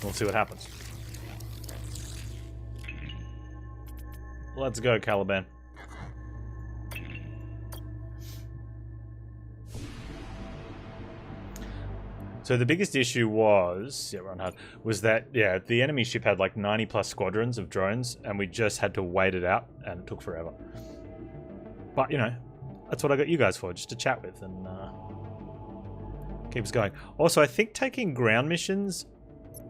We'll see what happens. Let's go, Caliban. So the biggest issue was, run hard, was that, the enemy ship had like 90 plus squadrons of drones, and we just had to wait it out, and it took forever. But, you know, that's what I got you guys for, just to chat with, and keep us going. Also, I think taking ground missions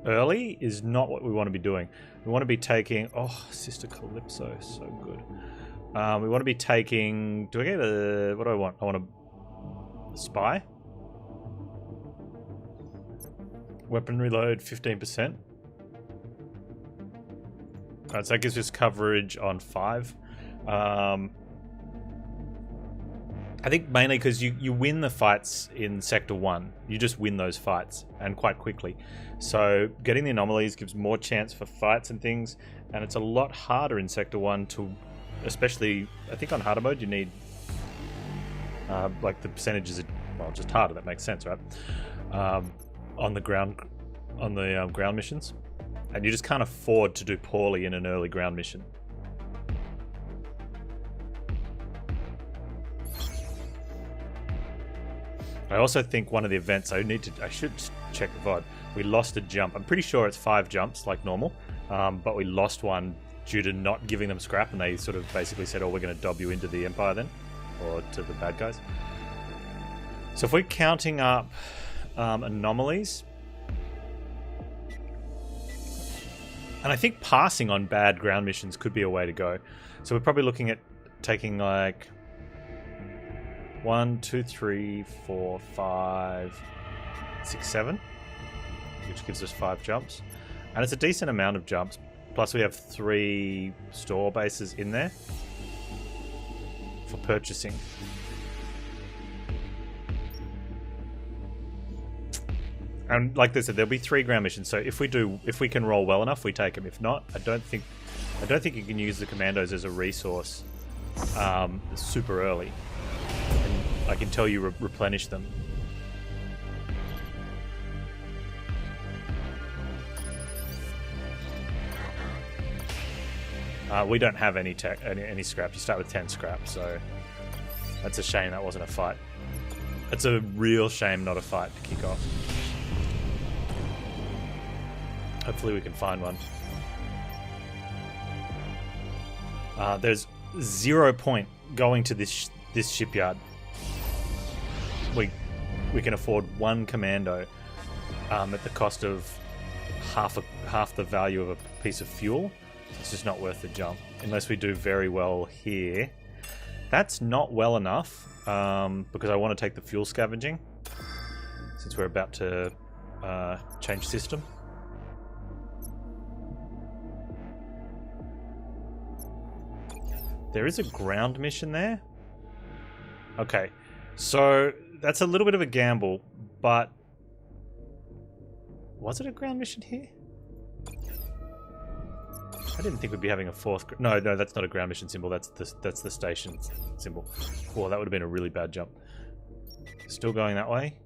early is not what we want to be doing. We want to be taking... Oh, Sister Calypso, so good. We want to be taking... Do I get a... What do I want? I want a spy. Weapon reload 15%. Alright, so that gives us coverage on 5. I think mainly because you win the fights in Sector 1. You just win those fights, and quite quickly. So getting the anomalies gives more chance for fights and things, and it's a lot harder in Sector 1 to... Especially, I think on harder mode you need... like the percentages are... Well, just harder, that makes sense, right? On the ground missions, and you just can't afford to do poorly in an early ground mission. I also think one of the events I should check the VOD. We lost a jump. I'm pretty sure it's 5 jumps like normal, but we lost one due to not giving them scrap, and they sort of basically said, "Oh, we're going to dob you into the Empire then, or to the bad guys." So if we're counting up anomalies, and I think passing on bad ground missions could be a way to go. So we're probably looking at taking like 1, 2, 3, 4, 5, 6, 7, which gives us 5 jumps, and it's a decent amount of jumps. Plus we have 3 store bases in there for purchasing. And like I said, there'll be 3 ground missions. So if we can roll well enough, we take them. If not, I don't think you can use the commandos as a resource super early. And I can tell you replenish them. We don't have any scrap. You start with 10 scrap, so that's a shame that wasn't a fight. It's a real shame not a fight to kick off. Hopefully we can find one. There's 0 point going to this shipyard. We can afford 1 commando at the cost of half the value of a piece of fuel. It's just not worth the jump unless we do very well here. That's not well enough because I want to take the fuel scavenging since we're about to change system. There is a ground mission there. Okay, so that's a little bit of a gamble, but was it a ground mission here? I didn't think we'd be having a 4th. No, that's not a ground mission symbol. That's the station symbol. Oh, that would have been a really bad jump. Still going that way.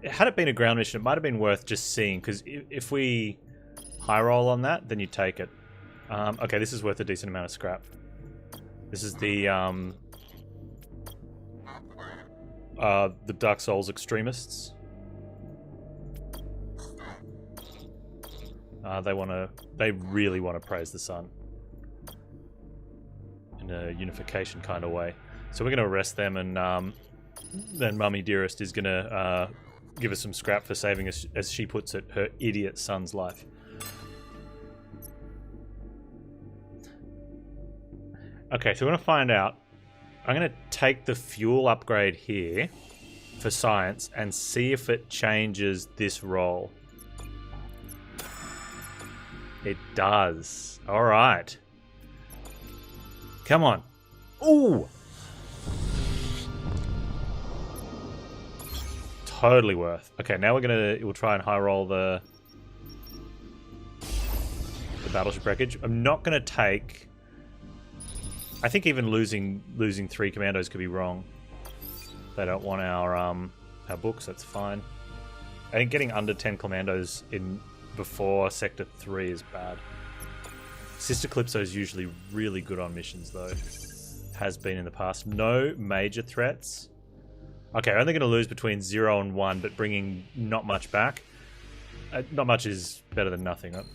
Had it been a ground mission, it might have been worth just seeing, because if we high roll on that, then you take it. Okay, this is worth a decent amount of scrap. This is the Dark Souls extremists. They really want to praise the sun in a unification kind of way. So we're going to arrest them, and then Mummy Dearest is going to give us some scrap for saving us, as she puts it, her idiot son's life. Okay, so we're going to find out. I'm going to take the fuel upgrade here for science and see if it changes this roll. It does. All right. Come on. Ooh! Totally worth. Okay, now we'll try and high roll the battleship wreckage. I'm not gonna take... I think even losing 3 commandos could be wrong. They don't want our books. That's fine. I think getting under 10 commandos in before Sector 3 is bad. Sister Calypso is usually really good on missions, though. Has been in the past. No major threats. Okay, only going to lose between 0 and 1, but bringing not much back. Not much is better than nothing, right?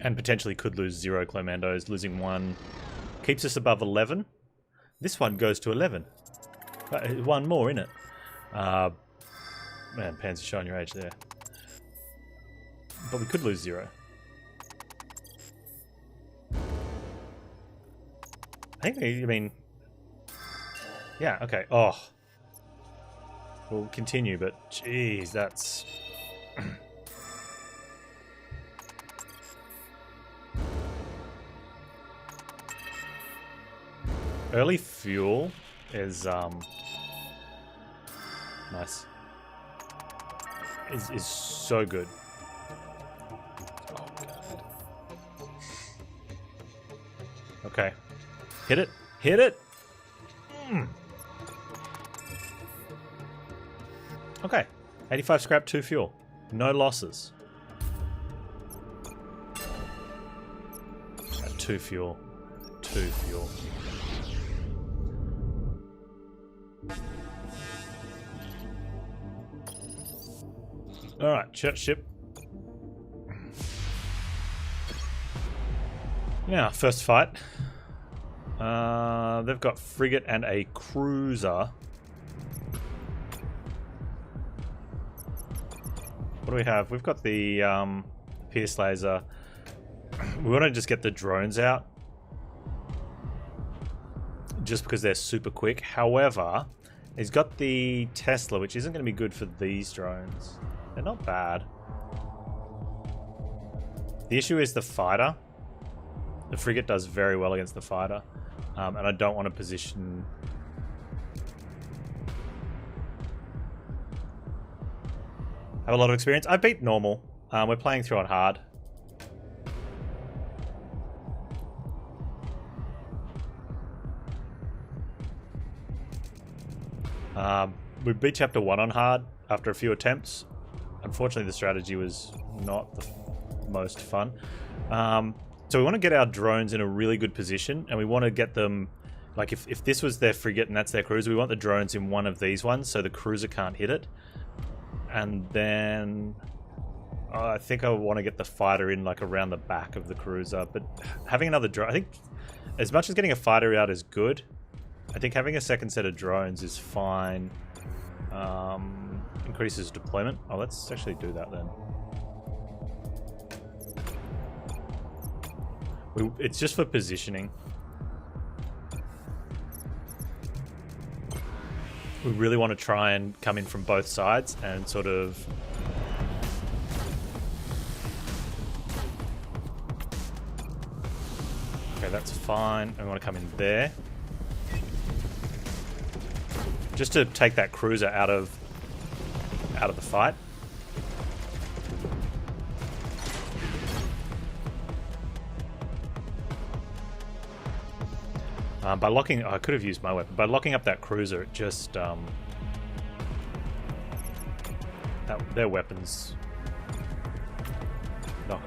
And potentially could lose 0 commandos. Losing 1 keeps us above 11. This one goes to 11. One more in it. Man, Panz is showing your age there. But we could lose 0. I mean... Yeah, okay. Oh. We'll continue, but jeez, that's... Early fuel is, nice. Is so good. Oh, God. Okay. Hit it. Hit it! Mm. Okay. 85 scrap, 2 fuel. No losses. 2 fuel. 2 fuel. Alright, church ship. Now, first fight. They've got frigate and a cruiser. What do we have? We've got the Pierce laser. We want to just get the drones out. Just because they're super quick. However, he's got the Tesla, which isn't going to be good for these drones. They're not bad. The issue is the fighter. The frigate does very well against the fighter. And I don't want to position... Have a lot of experience. I beat normal. We're playing through on hard. We beat Chapter 1 on hard after a few attempts. Unfortunately, the strategy was not the most fun. So we want to get our drones in a really good position, and we want to get them... Like, if this was their frigate and that's their cruiser, we want the drones in one of these ones so the cruiser can't hit it. And then... I think I want to get the fighter in, like, around the back of the cruiser. But having another drone... I think as much as getting a fighter out is good, I think having a second set of drones is fine. Increases deployment. Oh, let's actually do that then. It's just for positioning. We really want to try and come in from both sides and sort of... Okay, that's fine. I want to come in there. Just to take that cruiser out of the fight. By locking... I could have used my weapon. By locking up that cruiser, it just... their weapons... No,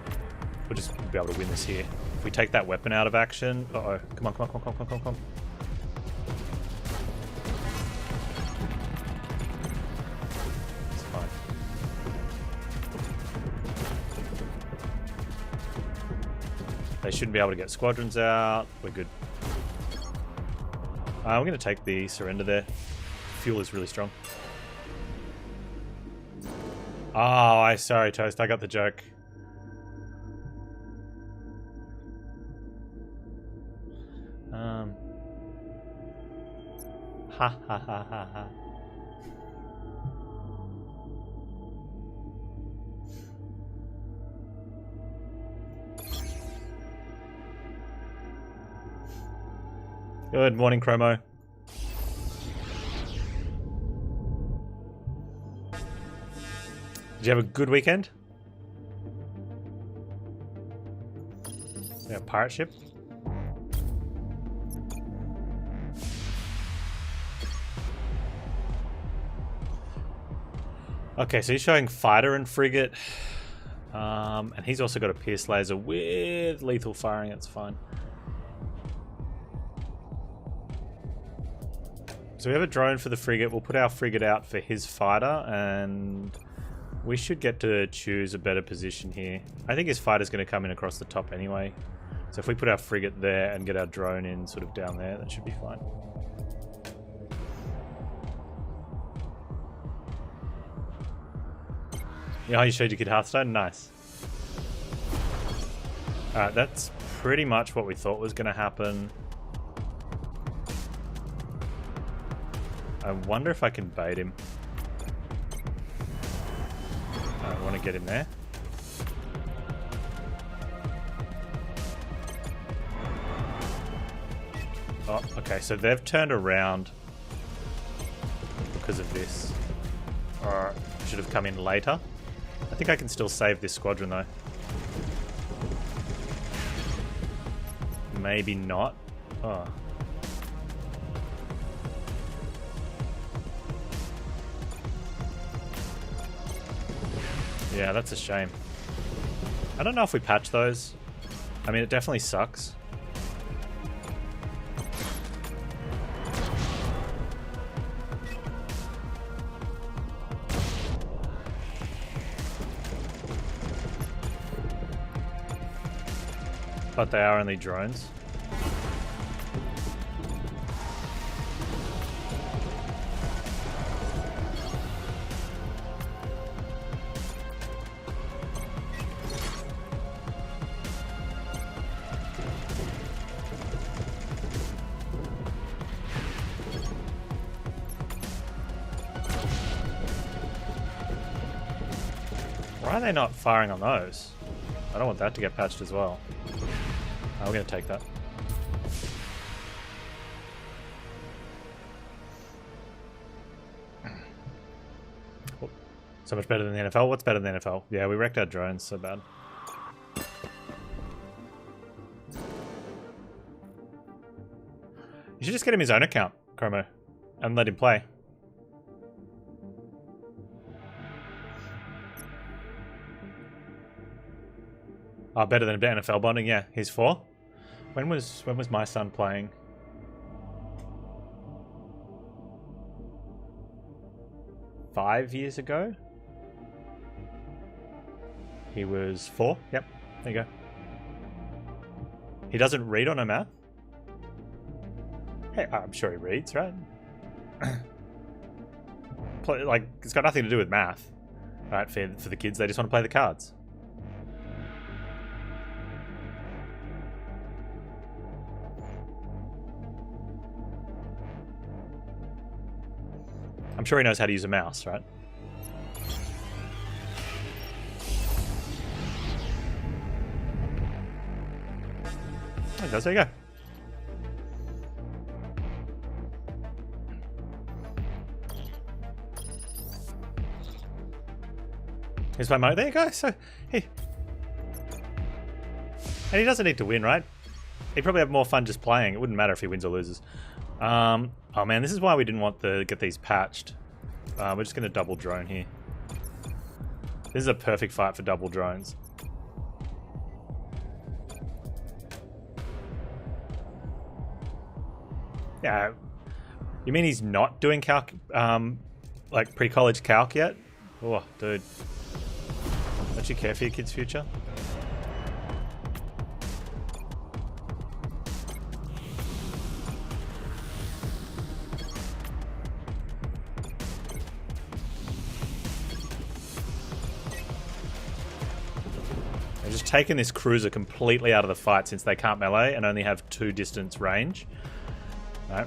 we'll just be able to win this here. If we take that weapon out of action... Uh-oh. Come on, come on, come on, come on, come on, come on. It's fine. They shouldn't be able to get squadrons out. We're good. I'm going to take the surrender there. Fuel is really strong. Oh, sorry, Toast. I got the joke. Ha ha ha ha ha. Good morning, Chromo. Did you have a good weekend? Yeah, pirate ship. Okay, so he's showing fighter and frigate. And he's also got a pierce laser with lethal firing. That's fine. So we have a drone for the frigate. We'll put our frigate out for his fighter, and we should get to choose a better position here. I think his fighter's going to come in across the top anyway. So if we put our frigate there and get our drone in sort of down there, that should be fine. Yeah, you showed your kid Hearthstone? Nice. Alright, that's pretty much what we thought was going to happen. I wonder if I can bait him. I want to get him there. Oh, okay, so they've turned around because of this. Or should have come in later. I think I can still save this squadron though. Maybe not. Oh. Yeah, that's a shame. I don't know if we patch those. I mean, it definitely sucks. But they are only drones. Why are they not firing on those? I don't want that to get patched as well. Oh, we're going to take that. Oh, so much better than the NFL? What's better than the NFL? Yeah, we wrecked our drones so bad. You should just get him his own account, Chromo, and let him play. Oh, better than NFL bonding? Yeah, he's 4. When was my son playing? Five years ago? He was 4? Yep, there you go. He doesn't read on a math? Hey, I'm sure he reads, right? Like, it's got nothing to do with math. Right, for the kids, they just want to play the cards. I'm sure he knows how to use a mouse, right? There he goes, there you go. Here's my mode. There you go. So, and he doesn't need to win, right? He'd probably have more fun just playing. It wouldn't matter if he wins or loses. Oh man, this is why we didn't want to get these patched. We're just going to double drone here. This is a perfect fight for double drones. Yeah. You mean he's not doing calc, like pre-college calc yet? Oh, dude. Don't you care for your kid's future? Just taking this cruiser completely out of the fight since they can't melee and only have 2 distance range. Right.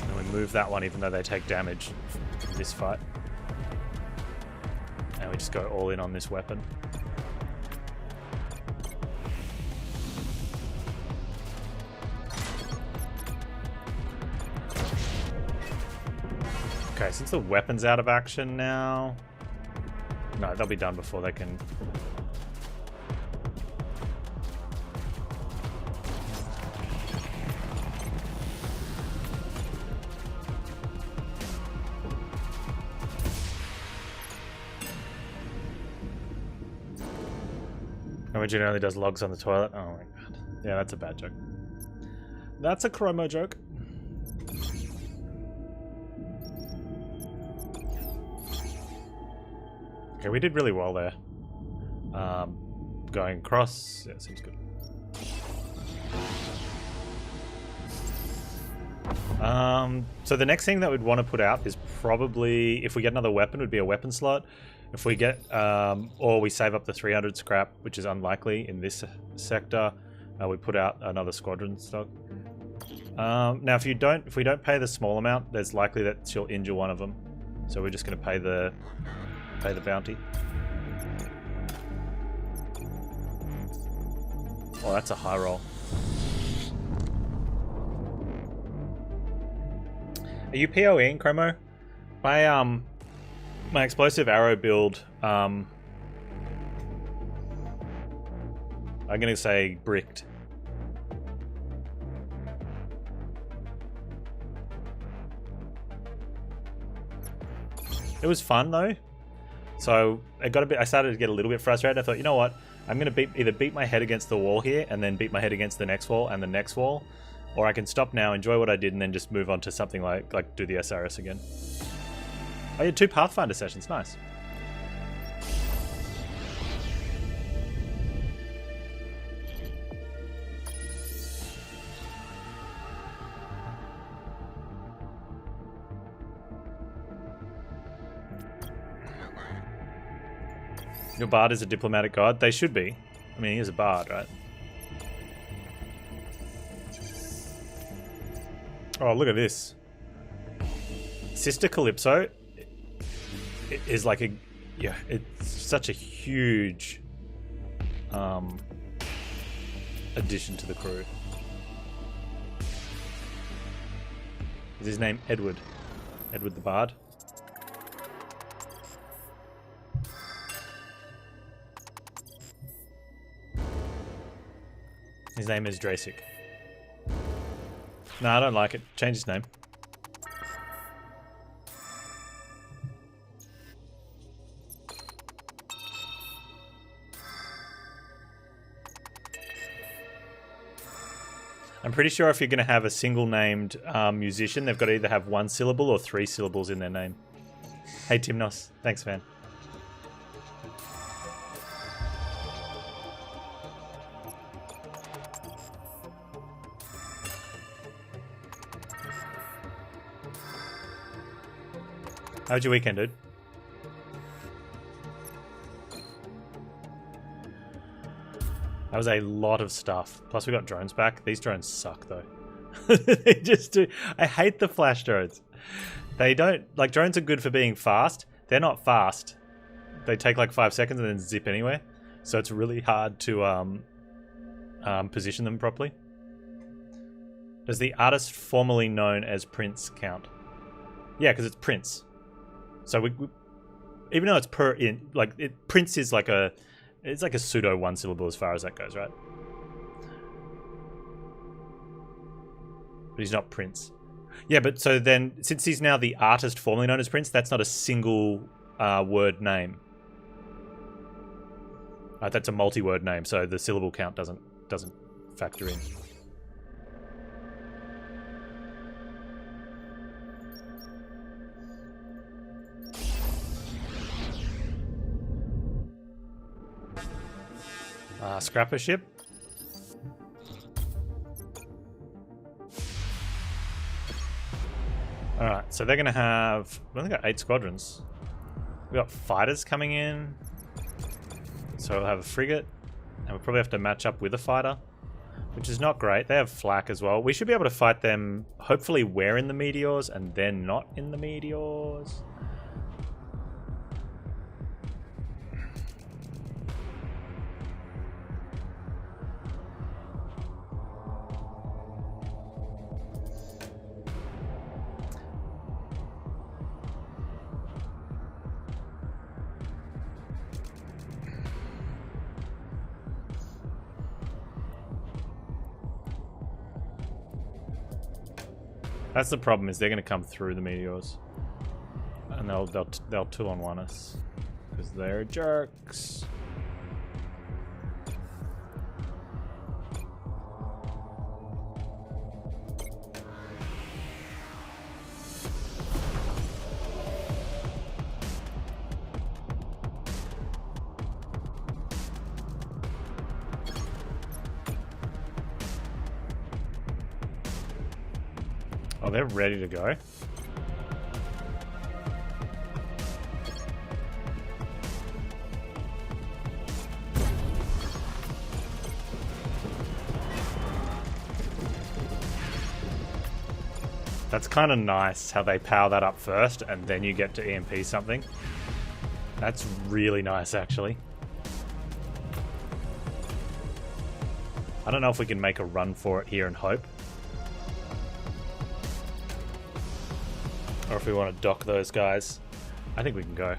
And we move that one even though they take damage from this fight. And we just go all in on this weapon. Okay, since the weapon's out of action now... No, they'll be done before they can... Chromogen only does logs on the toilet. Oh my god. Yeah, that's a bad joke. That's a Chromo joke. Okay, we did really well there. Going across, yeah, seems good. So the next thing that we'd want to put out is probably, if we get another weapon, would be a weapon slot. If we get, or we save up the 300 scrap, which is unlikely in this sector, we put out another squadron stock. Now, if we don't pay the small amount, there's likely that she'll injure one of them. So we're just going to pay the bounty. Oh, that's a high roll. Are you PoEing, Chromo? My explosive arrow build, I'm gonna say bricked. It was fun though. So I started to get a little bit frustrated. I thought, you know what? I'm gonna either beat my head against the wall here and then beat my head against the next wall and the next wall, or I can stop now, enjoy what I did, and then just move on to something like do the SRS again. Oh yeah, 2 Pathfinder sessions, nice. Your bard is a diplomatic god? They should be. I mean, he is a bard, right? Oh, look at this. Sister Calypso is like a... Yeah, it's such a huge addition to the crew. Is his name Edward? Edward the Bard? His name is Drasic. No, I don't like it. Change his name. I'm pretty sure if you're going to have a single named musician, they've got to either have 1 syllable or 3 syllables in their name. Hey Timnos, thanks man. How was your weekend, dude? That was a lot of stuff. Plus we got drones back. These drones suck though. They just do. I hate the flash drones. They don't, like, drones are good for being fast. They're not fast. They take like 5 seconds and then zip anywhere. So it's really hard to position them properly. Does the artist formerly known as Prince count? Yeah, because it's Prince. So we even though it's Prince is like it's like a pseudo 1 syllable as far as that goes, right? But he's not Prince. Yeah, but so then since he's now the artist formerly known as Prince, that's not a single word name. That's a multi-word name, so the syllable count doesn't factor in. Scrapper ship. Alright, so they're going to have... We've only got 8 squadrons. We've got fighters coming in. So we'll have a frigate. And we'll probably have to match up with a fighter, which is not great. They have flak as well. We should be able to fight them, hopefully we're in the meteors and they're not in the meteors. That's the problem, is they're going to come through the meteors, and they'll 2-on-1 us because they're jerks. Oh, they're ready to go. That's kind of nice how they power that up first and then you get to EMP something. That's really nice, actually. I don't know if we can make a run for it here and hope. Or if we want to dock those guys. I think we can go.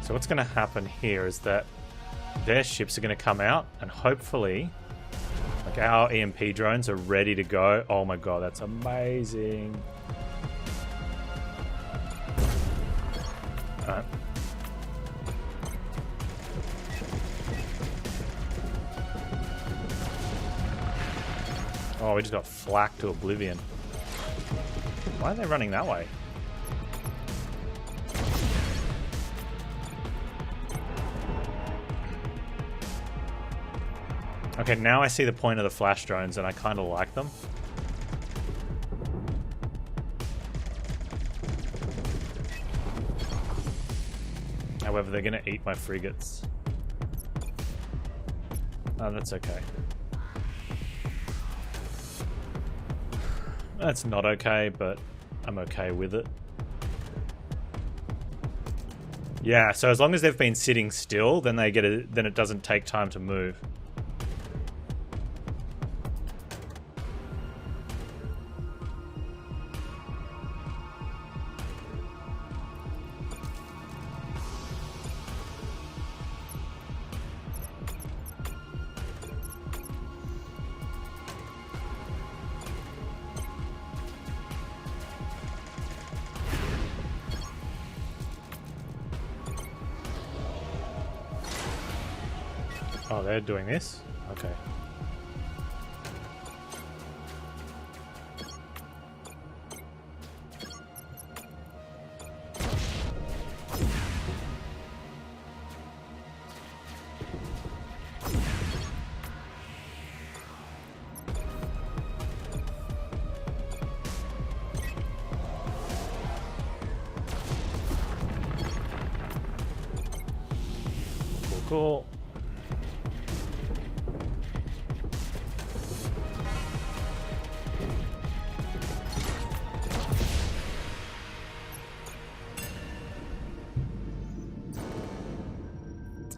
So what's going to happen here is that their ships are going to come out and hopefully like our EMP drones are ready to go. Oh my god, that's amazing. Alright. Oh, we just got flacked to oblivion. Why are they running that way? Okay, now I see the point of the flash drones and I kind of like them. However, they're going to eat my frigates. Oh, that's okay. That's not okay, but I'm okay with it. Yeah, so as long as they've been sitting still, then they get then it doesn't take time to move. Oh, they're doing this? Okay. Cool, cool.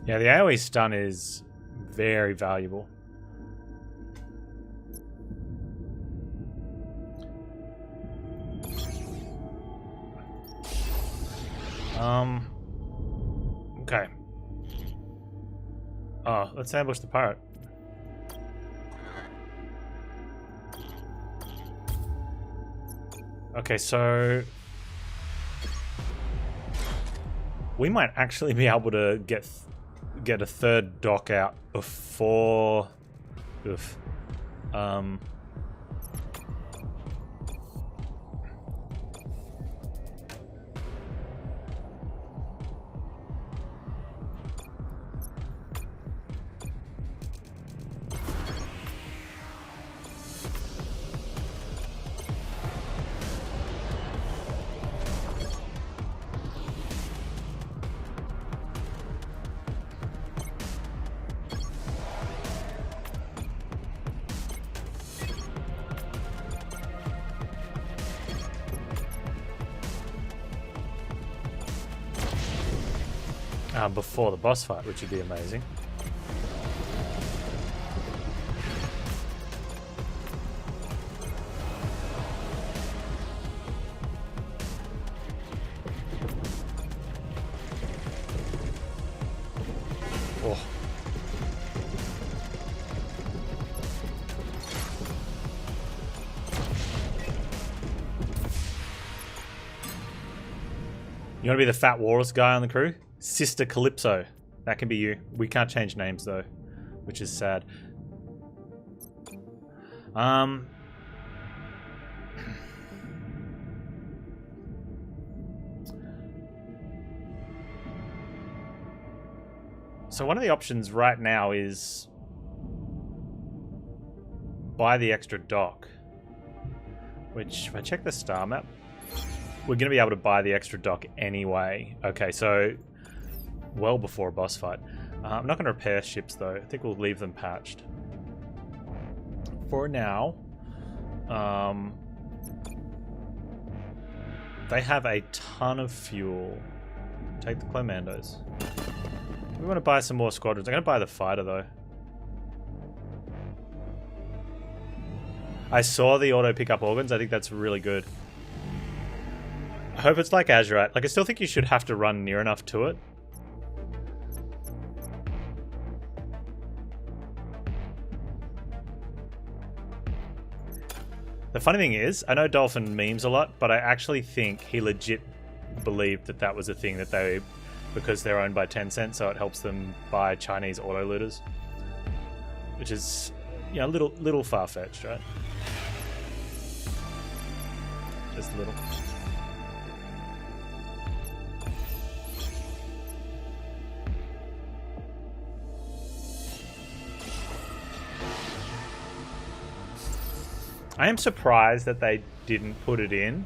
Yeah, the AoE stun is very valuable. Okay. Oh, let's ambush the pirate. Okay, so we might actually be able to get a third dock out before. Oof. Before the boss fight, which would be amazing. Oh. You want to be the fat walrus guy on the crew? Sister Calypso. That can be you. We can't change names though, which is sad. So one of the options right now is buy the extra dock. Which, if I check the star map, we're going to be able to buy the extra dock anyway. Okay, so well before a boss fight. I'm not going to repair ships though. I think we'll leave them patched. For now, they have a ton of fuel. Take the Clomandos. We want to buy some more squadrons. I'm going to buy the fighter though. I saw the auto pick up organs. I think that's really good. I hope it's like Azurite. Like, I still think you should have to run near enough to it. The funny thing is, I know Dolphin memes a lot, but I actually think he legit believed that that was a thing that they, because they're owned by Tencent, so it helps them buy Chinese auto looters, which is, you know, a little far-fetched, right? Just a little. I am surprised that they didn't put it in.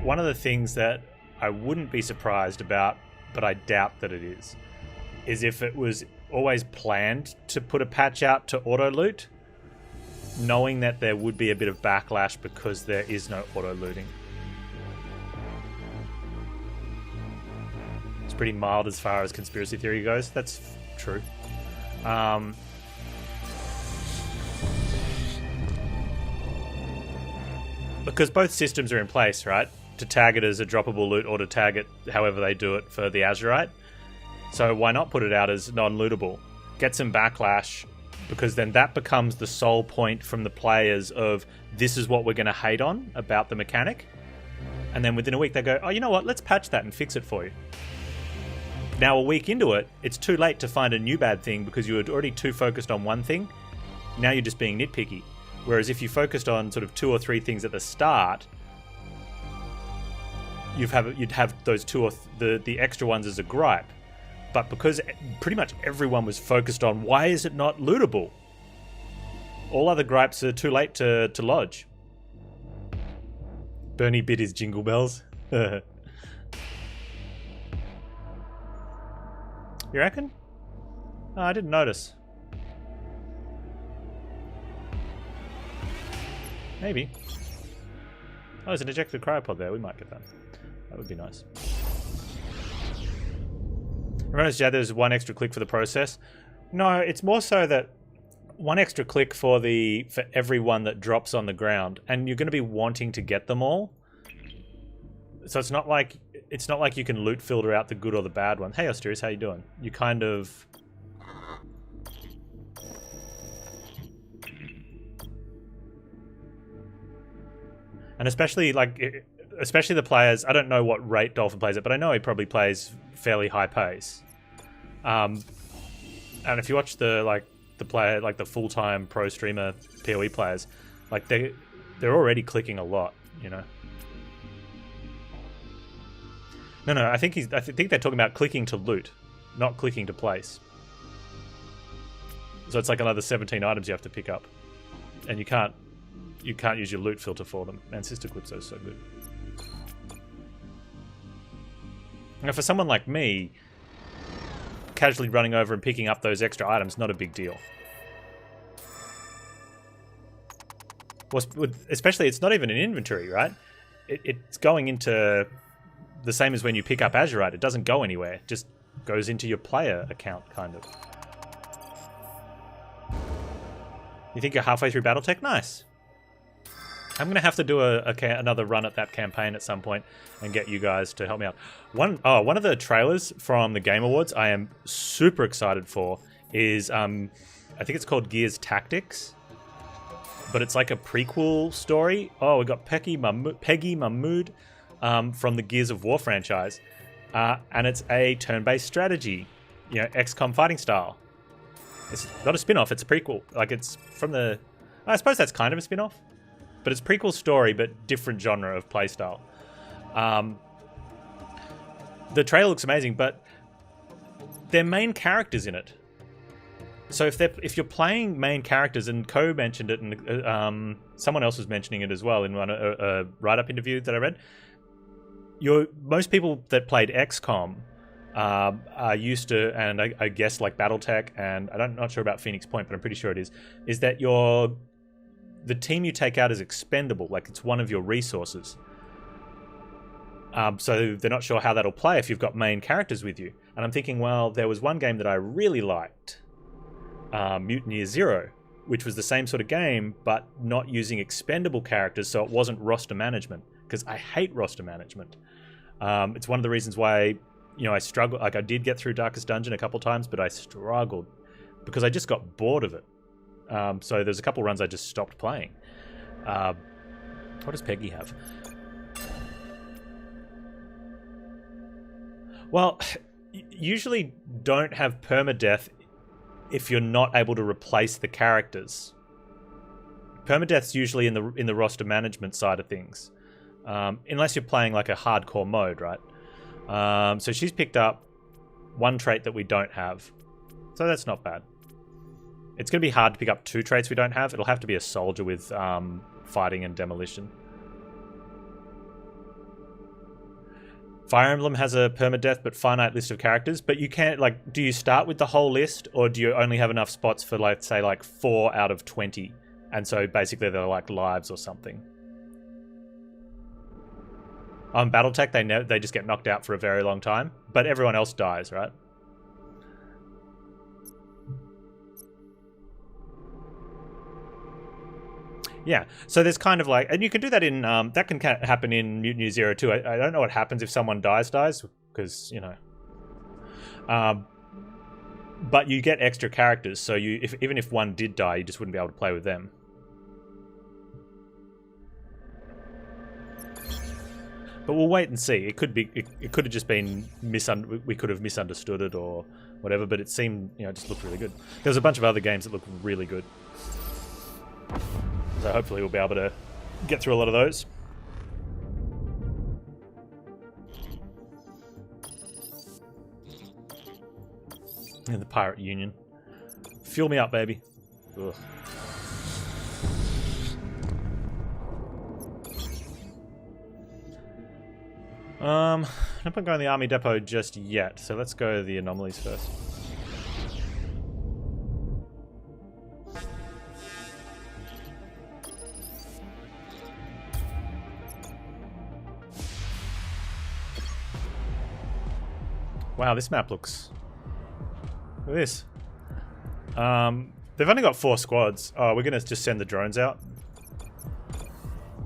One of the things that I wouldn't be surprised about, but I doubt that it is if it was always planned to put a patch out to auto loot, knowing that there would be a bit of backlash because there is no auto looting. It's pretty mild as far as conspiracy theory goes. That's true. Because both systems are in place, right? To tag it as a droppable loot or to tag it however they do it for the Azurite. So why not put it out as non-lootable? Get some backlash, because then that becomes the sole point from the players of this is what we're going to hate on about the mechanic. And then within a week they go, oh, you know what? Let's patch that and fix it for you. Now a week into it, it's too late to find a new bad thing because you were already too focused on one thing. Now you're just being nitpicky. Whereas if you focused on sort of 2 or 3 things at the start, you'd have those 2 or the extra ones as a gripe. But because pretty much everyone was focused on why is it not lootable, all other gripes are too late to lodge. Bernie bit his jingle bells. You reckon? Oh, I didn't notice. Maybe. Oh, there's an ejected cryopod there. We might get that. That would be nice. Everyone knows, yeah, there's 1 extra click for the process. No, it's more so that 1 extra click for everyone that drops on the ground, and you're going to be wanting to get them all. So it's not like you can loot filter out the good or the bad one. Hey, Asterius, how you doing? You kind of. And especially the players, I don't know what rate Dolphin plays it, but I know he probably plays fairly high pace. And if you watch the player, like the full-time pro streamer PoE players, like they're already clicking a lot, you know. No, I think they're talking about clicking to loot, not clicking to place. So it's like another 17 items you have to pick up, and you can't use your loot filter for them. Man, Sister Calypso's so good. Now, for someone like me, casually running over and picking up those extra items, not a big deal. Well, especially, it's not even an inventory, right? It's going into the same as when you pick up Azurite. It doesn't go anywhere. It just goes into your player account, kind of. You think you're halfway through Battletech? Nice. I'm going to have to do another run at that campaign at some point and get you guys to help me out. One of the trailers from the Game Awards I am super excited for is, I think it's called Gears Tactics, but it's like a prequel story. Oh, we got Peggy Mahmood from the Gears of War franchise, and it's a turn-based strategy, you know, XCOM fighting style. It's not a spin-off, it's a prequel. Like, it's from the... I suppose that's kind of a spin-off. But it's prequel story, but different genre of playstyle. The trailer looks amazing, but they're main characters in it. So if you're playing main characters, and Co mentioned it, and someone else was mentioning it as well in a write-up interview that I read. Most people that played XCOM are used to, and I guess like BattleTech, and I'm not sure about Phoenix Point, but I'm pretty sure it is that the team you take out is expendable, like it's one of your resources. So they're not sure how that'll play if you've got main characters with you. And I'm thinking, well, there was one game that I really liked, Mutineer Zero, which was the same sort of game, but not using expendable characters, so it wasn't roster management, because I hate roster management. It's one of the reasons why, I struggled. Like, I did get through Darkest Dungeon a couple times, but I struggled because I just got bored of it. So there's a couple runs I just stopped playing. What does Peggy have? Well, usually don't have permadeath if you're not able to replace the characters. Permadeath's usually in the roster management side of things, unless you're playing like a hardcore mode, right? So she's picked up one trait that we don't have, so that's not bad. It's going to be hard to pick up two traits we don't have. It'll have to be a soldier with fighting and demolition. Fire Emblem has a permadeath but finite list of characters, but you can't, like, do you start with the whole list, or do you only have enough spots for, like, say, like 4 out of 20? And so basically they're like lives or something. On BattleTech, they just get knocked out for a very long time, but everyone else dies, right? Yeah, so there's kind of like, and you can do that in, that can happen in Mutineer Zero too. I don't know what happens if someone dies, because, but you get extra characters, so even if one did die, you just wouldn't be able to play with them. But we'll wait and see. It could have just been we could have misunderstood it or whatever, but it seemed, it just looked really good. There's a bunch of other games that look really good. So hopefully we'll be able to get through a lot of those. And the Pirate Union. Fuel me up, baby. Ugh. I'm not going to the army depot just yet, so let's go to the anomalies first. Wow, this map looks... Look at this. They've only got 4 squads. Oh, we're going to just send the drones out.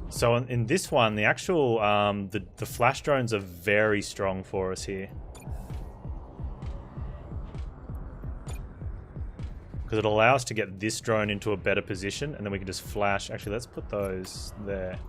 So in this one, the actual... the flash drones are very strong for us here. Because it'll allow us to get this drone into a better position, and then we can just flash... Actually, let's put those there.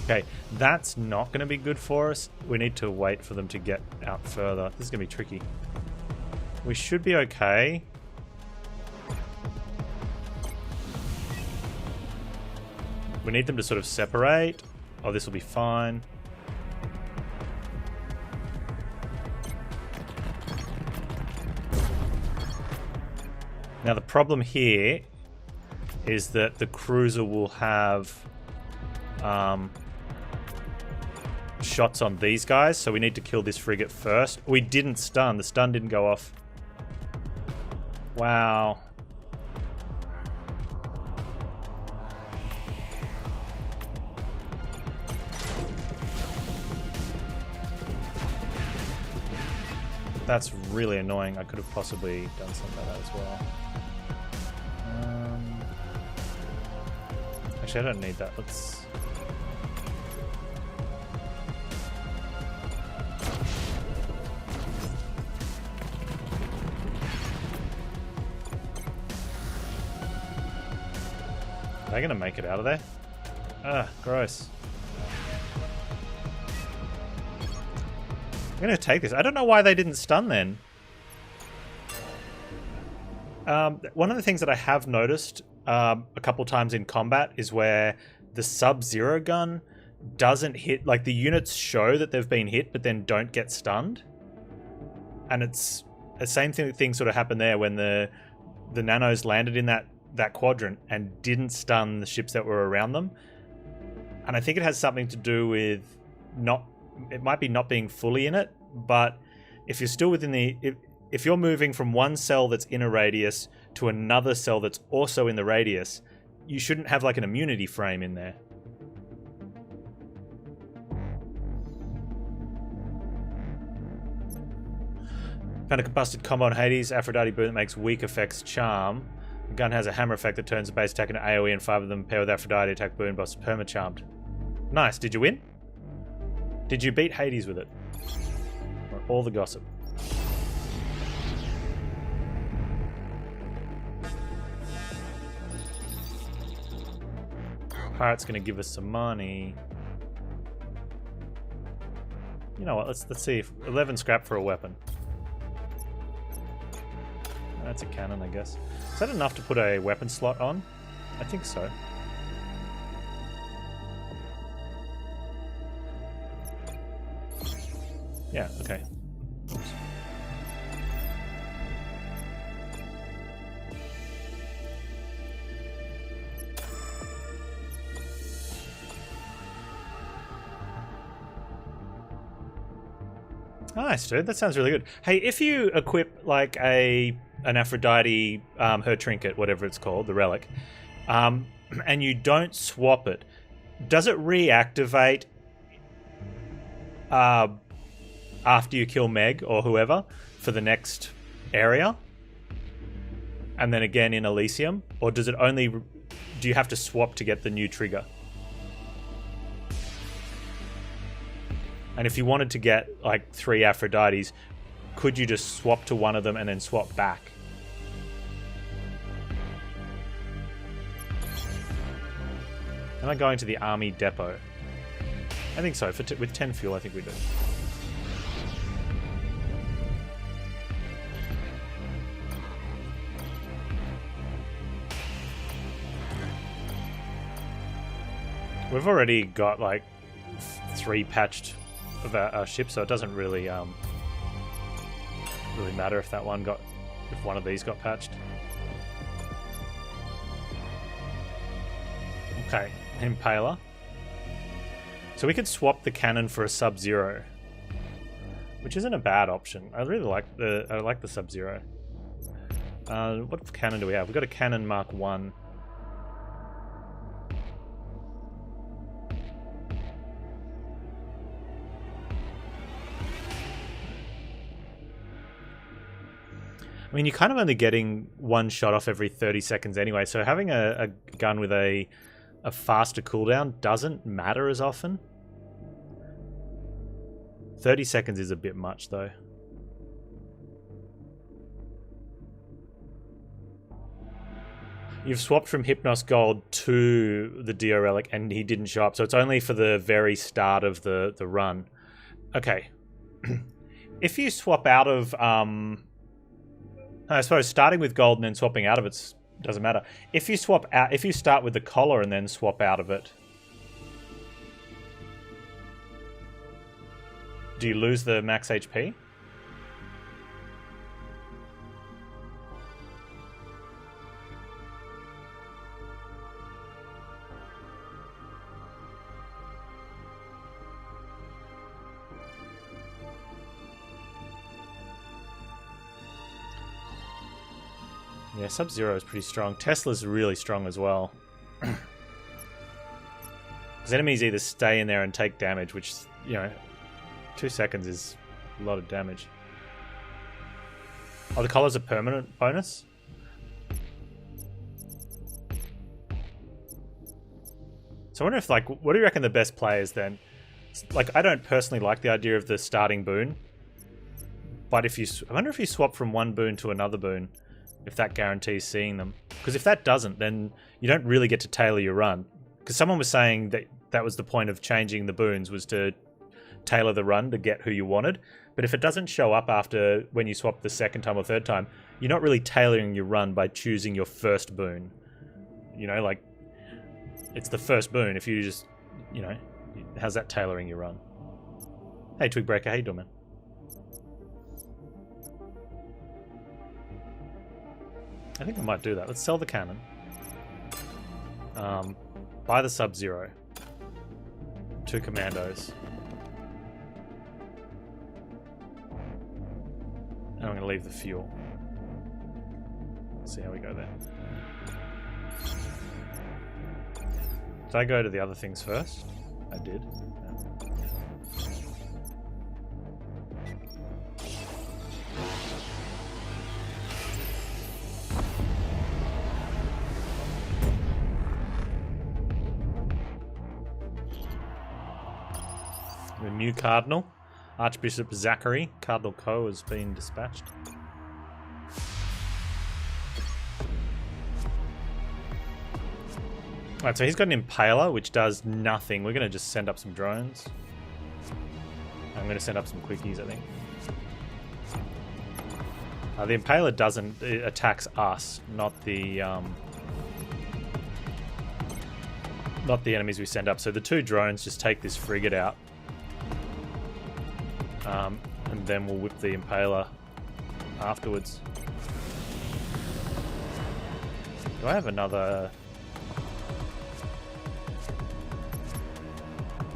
Okay, that's not going to be good for us. We need to wait for them to get out further. This is going to be tricky. We should be okay. We need them to sort of separate. Oh, this will be fine. Now the problem here is that the cruiser will have shots on these guys, so we need to kill this frigate first. We didn't stun. The stun didn't go off. Wow. That's really annoying. I could have possibly done something like that as well. Actually, I don't need that. Let's... Are they going to make it out of there? Ah, gross. I'm going to take this. I don't know why they didn't stun then. One of the things that I have noticed a couple times in combat is where the Sub-Zero gun doesn't hit, like the units show that they've been hit but then don't get stunned. And it's the same thing sort of happened there when the nanos landed in that quadrant and didn't stun the ships that were around them. And I think it has something to do with it might be not being fully in it, but if you're still within if you're moving from one cell that's in a radius to another cell that's also in the radius, you shouldn't have like an immunity frame in there. Found a combusted combo on Hades. Aphrodite boon that makes weak effects charm. The gun has a hammer effect that turns the base attack into AoE, and 5 of them pair with Aphrodite attack boon boss perma-charmed. Nice. Did you win? Did you beat Hades with it? All the gossip. Pirate's going to give us some money. You know what? Let's see. If 11 scrap for a weapon. That's a cannon, I guess. Is that enough to put a weapon slot on? I think so. Yeah, okay. Oops. Nice, dude. That sounds really good. Hey, if you equip like an Aphrodite, her trinket, whatever it's called, the relic, and you don't swap it, does it reactivate after you kill Meg or whoever for the next area? And then again in Elysium? Or does it only... do you have to swap to get the new trigger? And if you wanted to get like 3 Aphrodites, could you just swap to one of them and then swap back? Am I going to the army depot? I think so. With 10 fuel, I think we do. We've already got like 3 patched of our ships, so it doesn't really really matter if that one if one of these got patched. Okay, Impaler. So we could swap the cannon for a Sub-Zero, which isn't a bad option. I really like the Sub-Zero. What cannon do we have? We've got a cannon Mark 1. I mean, you're kind of only getting one shot off every 30 seconds anyway, so having a gun with a faster cooldown doesn't matter as often. 30 seconds is a bit much, though. You've swapped from Hypnos Gold to the Dio Relic, and he didn't show up, so it's only for the very start of the run. Okay. If you swap out of... I suppose starting with gold and then swapping out of it doesn't matter. If you swap out, if you start with the collar and then swap out of it, do you lose the max HP? Yeah, Sub-Zero is pretty strong. Tesla's really strong as well. Because enemies either stay in there and take damage, which, you know, 2 seconds is a lot of damage. Oh, the collar's a permanent bonus? So I wonder if, like, what do you reckon the best players then? Like, I don't personally like the idea of the starting boon. But if you... I wonder if you swap from one boon to another boon, if that guarantees seeing them. Because if that doesn't, then you don't really get to tailor your run. Because someone was saying that that was the point of changing the boons, was to tailor the run to get who you wanted. But if it doesn't show up after when you swap the second time or third time, you're not really tailoring your run by choosing your first boon. You know, like, it's the first boon. If you just, you know, how's that tailoring your run? Hey, Twigbreaker, how you doing, man? I think I might do that. Let's sell the cannon. Buy the Sub-Zero. 2 commandos. And I'm going to leave the fuel. See how we go there. Did I go to the other things first? I did. The new Cardinal, Archbishop Zachary, Cardinal Co has been dispatched. Alright, so he's got an Impaler, which does nothing. We're going to just send up some drones. I'm going to send up some quickies, I think. The Impaler doesn't... It attacks us, not the enemies we send up. So the 2 drones just take this frigate out. And then we'll whip the Impaler afterwards. Do I have another...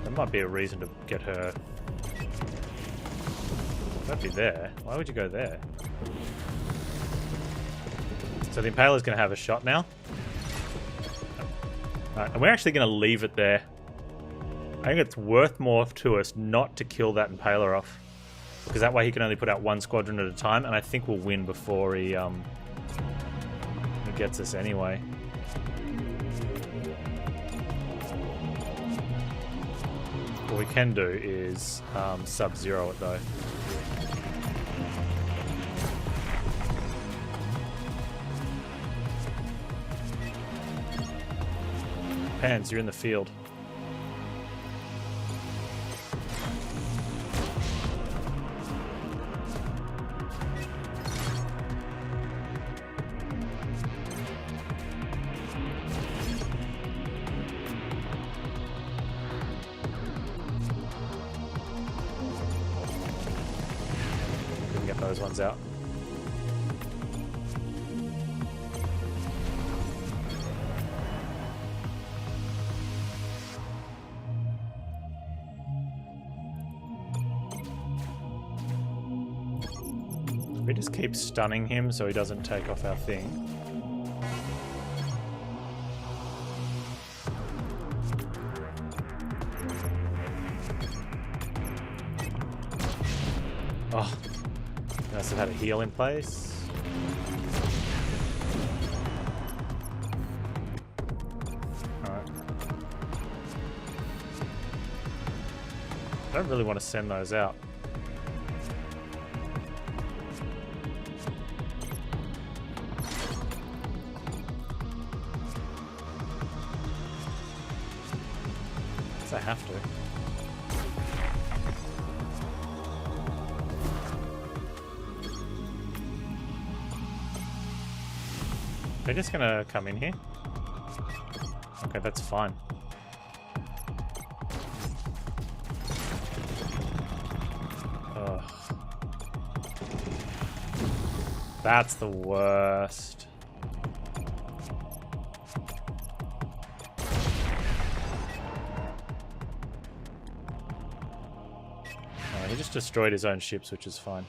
That might be a reason to get her... That'd be there. Why would you go there? So the Impaler's going to have a shot now. Alright, and we're actually going to leave it there. I think it's worth more to us not to kill that Impaler off. Because that way he can only put out 1 squadron at a time, and I think we'll win before he gets us anyway. What we can do is Sub-Zero it though. Panz, you're in the field. Those ones out. We just keep stunning him so he doesn't take off our thing. Oh. Must have had a heal in place. Alright. I don't really want to send those out. Guess I have to. They're just gonna come in here. Okay, that's fine. Ugh. That's the worst. Oh, he just destroyed his own ships, which is fine.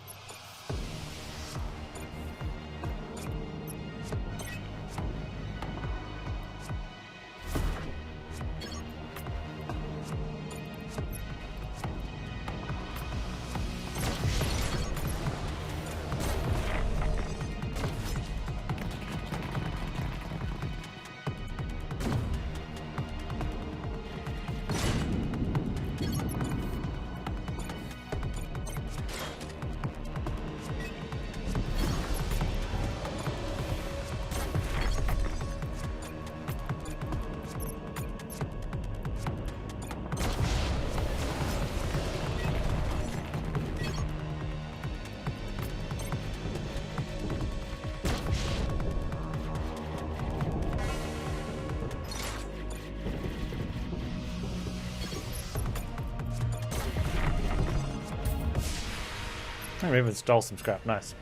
I even stole some scrap. Nice.